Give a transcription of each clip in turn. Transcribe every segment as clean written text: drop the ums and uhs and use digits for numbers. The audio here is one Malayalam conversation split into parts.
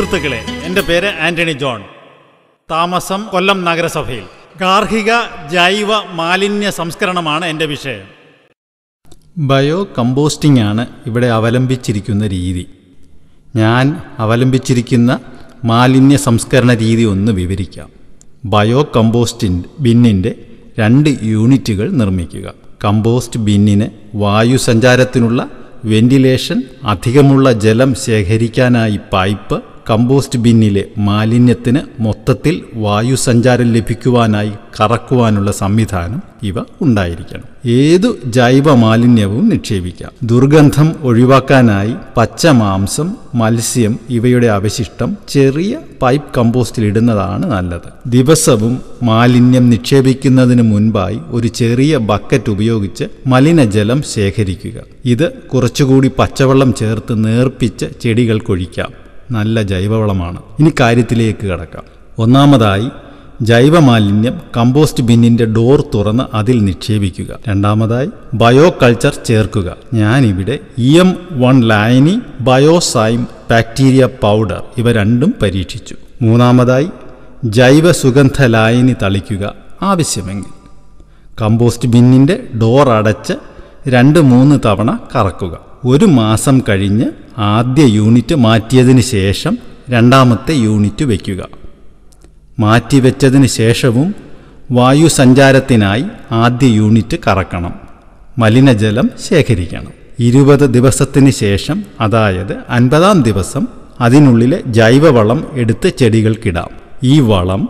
സുഹൃത്തുക്കളെ, എൻ്റെ പേര് ആന്റണി ജോൺ. താമസം കൊല്ലം നഗരസഭയിൽ. ഗാർഹിക ജൈവ മാലിന്യ സംസ്കരണമാണ് എൻ്റെ വിഷയം. ബയോ കമ്പോസ്റ്റിംഗ് ആണ് ഇവിടെ അവലംബിച്ചിരിക്കുന്ന രീതി. ഞാൻ അവലംബിച്ചിരിക്കുന്ന മാലിന്യ സംസ്കരണ രീതി ഒന്ന് വിവരിക്കാം. ബയോ കമ്പോസ്റ്റിംഗ് ബിന്നിൻ്റെ 2 യൂണിറ്റുകൾ നിർമ്മിക്കുക. കമ്പോസ്റ്റ് ബിന്നിന് വായുസഞ്ചാരത്തിനുള്ള വെന്റിലേഷൻ, അധികമുള്ള ജലം ശേഖരിക്കാനായി പൈപ്പ്, കമ്പോസ്റ്റ് ബിന്നിലെ മാലിന്യത്തിന് മൊത്തത്തിൽ വായുസഞ്ചാരം ലഭിക്കുവാനായി കറക്കുവാനുള്ള സംവിധാനം ഇവ ഉണ്ടായിരിക്കണം. ഏതു ജൈവ മാലിന്യവും നിക്ഷേപിക്കാം. ദുർഗന്ധം ഒഴിവാക്കാനായി പച്ച മാംസം, മത്സ്യം ഇവയുടെ അവശിഷ്ടം ചെറിയ പൈപ്പ് കമ്പോസ്റ്റിൽ ഇടുന്നതാണ് നല്ലത്. ദിവസവും മാലിന്യം നിക്ഷേപിക്കുന്നതിന് മുൻപായി ഒരു ചെറിയ ബക്കറ്റ് ഉപയോഗിച്ച് മലിനജലം ശേഖരിക്കുക. ഇത് കുറച്ചുകൂടി പച്ചവെള്ളം ചേർത്ത് നേർപ്പിച്ച് ചെടികൾക്കൊഴിക്കാം. നല്ല ജൈവവളമാണ്. ഇനി കാര്യത്തിലേക്ക് കടക്കാം. ഒന്നാമതായി, ജൈവമാലിന്യം കമ്പോസ്റ്റ് ബിന്നിൻ്റെ ഡോർ തുറന്ന് അതിൽ നിക്ഷേപിക്കുക. രണ്ടാമതായി, ബയോ കൾച്ചർ ചേർക്കുക. ഞാനിവിടെ EM1 ലായനി, ബയോസൈം ബാക്ടീരിയ പൗഡർ ഇവ രണ്ടും പരീക്ഷിച്ചു. മൂന്നാമതായി, ജൈവ സുഗന്ധ ലായനി തളിക്കുക ആവശ്യമെങ്കിൽ. കമ്പോസ്റ്റ് ബിന്നിൻ്റെ ഡോർ അടച്ച് 2-3 തവണ കറക്കുക. 1 മാസം കഴിഞ്ഞ് ആദ്യ യൂണിറ്റ് മാറ്റിയതിന് ശേഷം രണ്ടാമത്തെ യൂണിറ്റ് വയ്ക്കുക. മാറ്റിവെച്ചതിന് ശേഷവും വായുസഞ്ചാരത്തിനായി ആദ്യ യൂണിറ്റ് കറക്കണം. മലിനജലം ശേഖരിക്കണം. 20 ദിവസത്തിന് ശേഷം, അതായത് 50-ാം ദിവസം, അതിനുള്ളിലെ ജൈവവളം എടുത്ത് ചെടികൾക്കിടാം. ഈ വളം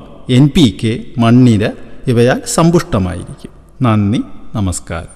NPK, മണ്ണിര ഇവയാൽ സമ്പുഷ്ടമായിരിക്കും. നന്ദി, നമസ്കാരം.